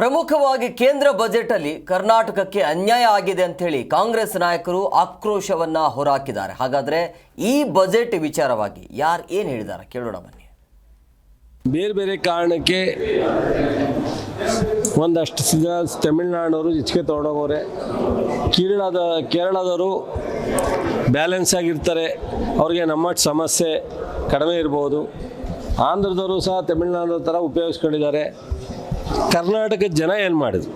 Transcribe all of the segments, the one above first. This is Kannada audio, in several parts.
ಪ್ರಮುಖವಾಗಿ ಕೇಂದ್ರ ಬಜೆಟ್ ಅಲ್ಲಿ ಕರ್ನಾಟಕಕ್ಕೆ ಅನ್ಯಾಯ ಆಗಿದೆ ಅಂತ ಹೇಳಿ ಕಾಂಗ್ರೆಸ್ ನಾಯಕರು ಆಕ್ರೋಶವನ್ನ ಹೊರಹಾಕಿದ್ದಾರೆ. ಹಾಗಾದ್ರೆ ಈ ಬಜೆಟ್ ವಿಚಾರವಾಗಿ ಯಾರು ಏನು ಹೇಳಿದ್ದಾರೆ ಕೇಳೋಣ ಬನ್ನಿ. ಬೇರೆ ಬೇರೆ ಕಾರಣಕ್ಕೆ ಒಂದಷ್ಟು ತಮಿಳುನಾಡವರು ಹೆಚ್ಚಿಗೆ ತೊಗೊಂಡೋಗೋರೆ, ಕೇರಳದವರು ಬ್ಯಾಲೆನ್ಸ್ ಆಗಿರ್ತಾರೆ, ಅವ್ರಿಗೆ ನಮ್ಮಷ್ಟು ಸಮಸ್ಯೆ ಕಡಿಮೆ ಇರ್ಬೋದು. ಆಂಧ್ರದವರು ಸಹ ತಮಿಳುನಾಡು ಥರ ಉಪಯೋಗಿಸ್ಕೊಂಡಿದ್ದಾರೆ. ಕರ್ನಾಟಕದ ಜನ ಏನು ಮಾಡಿದ್ರು?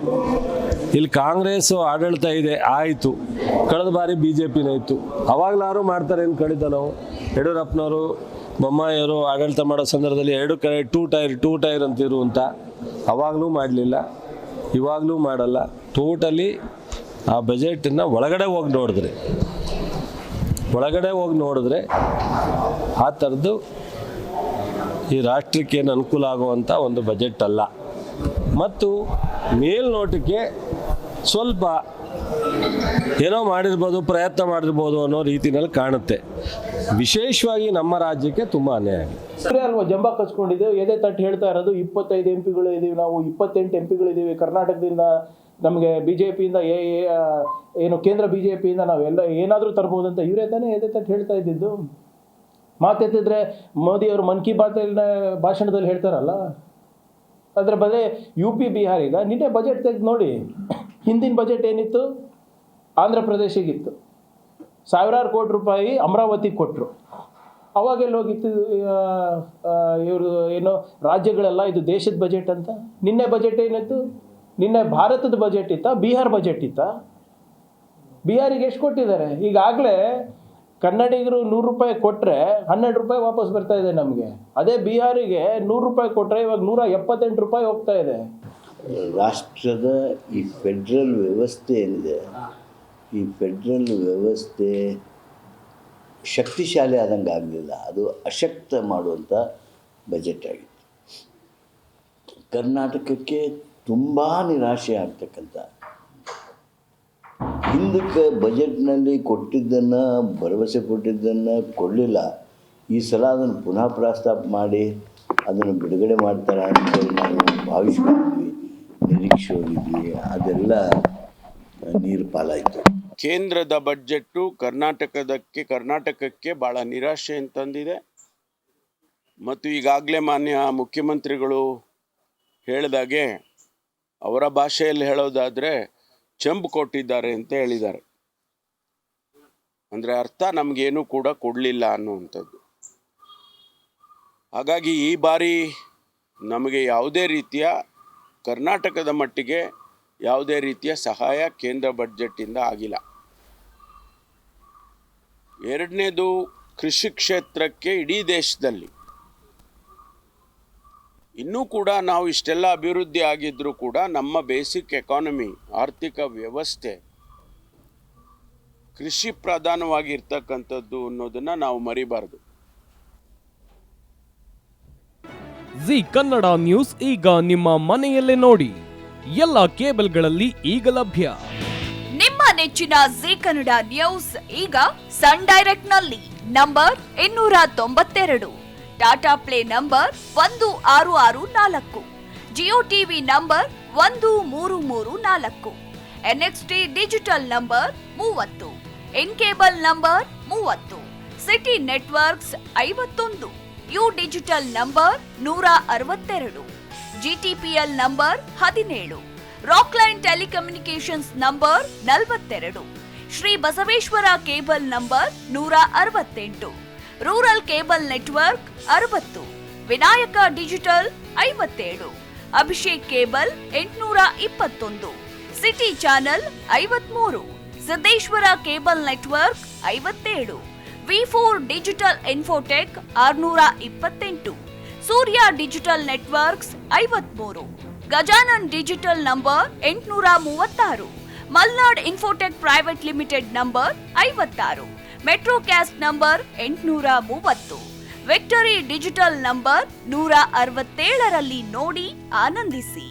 ಇಲ್ಲಿ ಕಾಂಗ್ರೆಸ್ಸು ಆಡಳಿತ ಇದೆ, ಆಯಿತು. ಕಳೆದ ಬಾರಿ BJPನೇ ಇತ್ತು, ಅವಾಗಲಾರು ಮಾಡ್ತಾರೆ ಅಂತ ಕಡಿತ ನಾವು. ಯಡಿಯೂರಪ್ಪನವರು ಬೊಮ್ಮಾಯಿಯವರು ಆಡಳಿತ ಮಾಡೋ ಸಂದರ್ಭದಲ್ಲಿ ಎರಡು ಕಡೆ ಟೂ ಟೈರ್ ಅಂತಿರು ಅಂತ ಅವಾಗಲೂ ಮಾಡಲಿಲ್ಲ, ಇವಾಗಲೂ ಮಾಡಲ್ಲ. ಟೋಟಲಿ ಆ ಬಜೆಟನ್ನು ಒಳಗಡೆ ಹೋಗಿ ನೋಡಿದ್ರೆ ಆ ಥರದ್ದು ಈ ರಾಷ್ಟ್ರಕ್ಕೆ ಏನು ಅನುಕೂಲ ಆಗುವಂಥ ಒಂದು ಬಜೆಟ್ ಅಲ್ಲ. ಮತ್ತು ಮೇಲ್ನೋಟಕ್ಕೆ ಸ್ವಲ್ಪ ಏನೋ ಮಾಡಿರ್ಬೋದು, ಪ್ರಯತ್ನ ಮಾಡಿರ್ಬೋದು ಅನ್ನೋ ರೀತಿಯಲ್ಲಿ ಕಾಣುತ್ತೆ. ವಿಶೇಷವಾಗಿ ನಮ್ಮ ರಾಜ್ಯಕ್ಕೆ ತುಂಬ ಅನ್ಯಾಯ ಆಗಿದೆ ಅಲ್ವಾ. ಜಂಬ ಕಚ್ಕೊಂಡಿದ್ದೇವೆ, ಎದೆ ತಟ್ಟು ಹೇಳ್ತಾ ಇರೋದು 25 MP ಇದ್ದೀವಿ, ನಾವು 28 MP ಇದ್ದೀವಿ ಕರ್ನಾಟಕದಿಂದ. ನಮಗೆ BJPಯಿಂದ ಏನು ಕೇಂದ್ರ BJPಯಿಂದ ನಾವೆಲ್ಲ ಏನಾದರೂ ತರ್ಬೋದು ಅಂತ ಇವರೇ ತಾನೇ ಎದೆ ತಟ್ಟು ಹೇಳ್ತಾ ಇದ್ದಿದ್ದು. ಮಾತೆತ್ತಿದ್ರೆ ಮೋದಿಯವರು ಮನ್ ಕಿ ಬಾತ್ ಭಾಷಣದಲ್ಲಿ ಹೇಳ್ತಾರಲ್ಲ, ಅದರ ಬದಲೇ UP ಬಿಹಾರ್ ಈಗ ನಿನ್ನೆ ಬಜೆಟ್ ತೆಗೆದು ನೋಡಿ. ಹಿಂದಿನ ಬಜೆಟ್ ಏನಿತ್ತು, ಆಂಧ್ರ ಪ್ರದೇಶಿಗಿತ್ತು, ಸಾವಿರಾರು ಕೋಟಿ ರೂಪಾಯಿ ಅಮರಾವತಿಗೆ ಕೊಟ್ಟರು. ಅವಾಗೆಲ್ಲ ಹೋಗಿತ್ತು ಇವರು ಏನೋ ರಾಜ್ಯಗಳೆಲ್ಲ ಇದು ದೇಶದ ಬಜೆಟ್ ಅಂತ. ನಿನ್ನೆ ಬಜೆಟ್ ಏನಿತ್ತು? ನಿನ್ನೆ ಭಾರತದ ಬಜೆಟ್ ಇತ್ತಾ, ಬಿಹಾರ್ ಬಜೆಟ್ ಇತ್ತಾ? ಬಿಹಾರಿಗೆ ಎಷ್ಟು ಕೊಟ್ಟಿದ್ದಾರೆ? ಈಗಾಗಲೇ ಕನ್ನಡಿಗರು 100 ರೂಪಾಯಿ ಕೊಟ್ಟರೆ 12 ರೂಪಾಯಿ ವಾಪಸ್ ಬರ್ತಾ ಇದೆ ನಮಗೆ. ಅದೇ ಬಿಹಾರಿಗೆ 100 ರೂಪಾಯಿ ಕೊಟ್ಟರೆ ಇವಾಗ 178 ರೂಪಾಯಿ ಹೋಗ್ತಾ ಇದೆ. ರಾಷ್ಟ್ರದ ಈ ಫೆಡ್ರಲ್ ವ್ಯವಸ್ಥೆ ಏನಿದೆ, ಈ ಫೆಡ್ರಲ್ ವ್ಯವಸ್ಥೆ ಶಕ್ತಿಶಾಲಿ ಆದಂಗೆ ಆಗಲಿಲ್ಲ, ಅದು ಅಶಕ್ತ ಮಾಡುವಂಥ ಬಜೆಟ್ ಆಗಿತ್ತು. ಕರ್ನಾಟಕಕ್ಕೆ ತುಂಬ ನಿರಾಶೆ ಆಗ್ತಕ್ಕಂಥ, ಹಿಂದಕ್ಕೆ ಬಜೆಟ್ನಲ್ಲಿ ಕೊಟ್ಟಿದ್ದನ್ನು, ಭರವಸೆ ಕೊಟ್ಟಿದ್ದನ್ನು ಕೊಡಲಿಲ್ಲ. ಈ ಸಲ ಅದನ್ನು ಪುನಃ ಪ್ರಸ್ತಾಪ ಮಾಡಿ ಅದನ್ನು ಬಿಡುಗಡೆ ಮಾಡ್ತಾರೆ ಅಂತೇಳಿ ನಾವು ಭಾವಿಸ್ಕೊಂಡಿದ್ವಿ, ನಿರೀಕ್ಷೆ ಹೋಗಿದ್ವಿ. ಅದೆಲ್ಲ ನೀರು ಪಾಲಾಯಿತು. ಕೇಂದ್ರದ ಬಜೆಟ್ಟು ಕರ್ನಾಟಕಕ್ಕೆ ಭಾಳ ನಿರಾಶೆ ಅಂತಂದಿದೆ. ಮತ್ತು ಈಗಾಗಲೇ ಮಾನ್ಯ ಮುಖ್ಯಮಂತ್ರಿಗಳು ಹೇಳಿದಾಗೆ, ಅವರ ಭಾಷೆಯಲ್ಲಿ ಹೇಳೋದಾದರೆ ಚಂಬು ಕೊಟ್ಟಿದ್ದಾರೆ ಅಂತ ಹೇಳಿದ್ದಾರೆ. ಅಂದರೆ ಅರ್ಥ ನಮಗೇನು ಕೂಡ ಕೊಡಲಿಲ್ಲ ಅನ್ನುವಂಥದ್ದು. ಹಾಗಾಗಿ ಈ ಬಾರಿ ನಮಗೆ ಯಾವುದೇ ರೀತಿಯ ಕರ್ನಾಟಕದ ಮಟ್ಟಿಗೆ ಯಾವುದೇ ರೀತಿಯ ಸಹಾಯ ಕೇಂದ್ರ ಬಜೆಟ್ಟಿಂದ ಆಗಿಲ್ಲ. ಎರಡನೇದು, ಕೃಷಿ ಕ್ಷೇತ್ರಕ್ಕೆ ಇಡೀ ದೇಶದಲ್ಲಿ ಇನ್ನೂ ಕೂಡ ನಾವು ಇಷ್ಟೆಲ್ಲ ಅಭಿವೃದ್ಧಿ ಆಗಿದ್ರೂ ಕೂಡ ನಮ್ಮ ಬೇಸಿಕ್ ಎಕಾನಮಿ, ಆರ್ಥಿಕ ವ್ಯವಸ್ಥೆ ಕೃಷಿ ಪ್ರಧಾನವಾಗಿರ್ತಕ್ಕಂಥದ್ದು ಅನ್ನೋದನ್ನು ನಾವು ಮರಿಬಾರ್ದು. ಜಿ ಕನ್ನಡ ನ್ಯೂಸ್ ಈಗ ನಿಮ್ಮ ಮನೆಯಲ್ಲೇ ನೋಡಿ. ಎಲ್ಲ ಕೇಬಲ್ಗಳಲ್ಲಿ ಈಗ ಲಭ್ಯ. ನಿಮ್ಮ ನೆಚ್ಚಿನ ಜಿ ಕನ್ನಡ ನ್ಯೂಸ್ ಈಗ ಸನ್ ಡೈರೆಕ್ಟ್ ನಲ್ಲಿ number 292, Tata play number 1664, Jio TV number 1334, NXT digital number 30, in cable number 30, city networks 51, U digital number 162, GTPL number 17, Rockline telecommunications number 42, Shri Basaveshwara cable number 168, rural cable network 60, Vinayaka digital 57, Abhishek cable 821, city channel 53, Siddeshwara cable network 57, V4 digital Infotech 628, Surya digital networks 53, Gajanan digital number 836, Malnad Infotech private limited number 56, Metrocast number 830, Victory digital number 167ರಲ್ಲಿ ನೋಡಿ ಆನಂದಿಸಿ.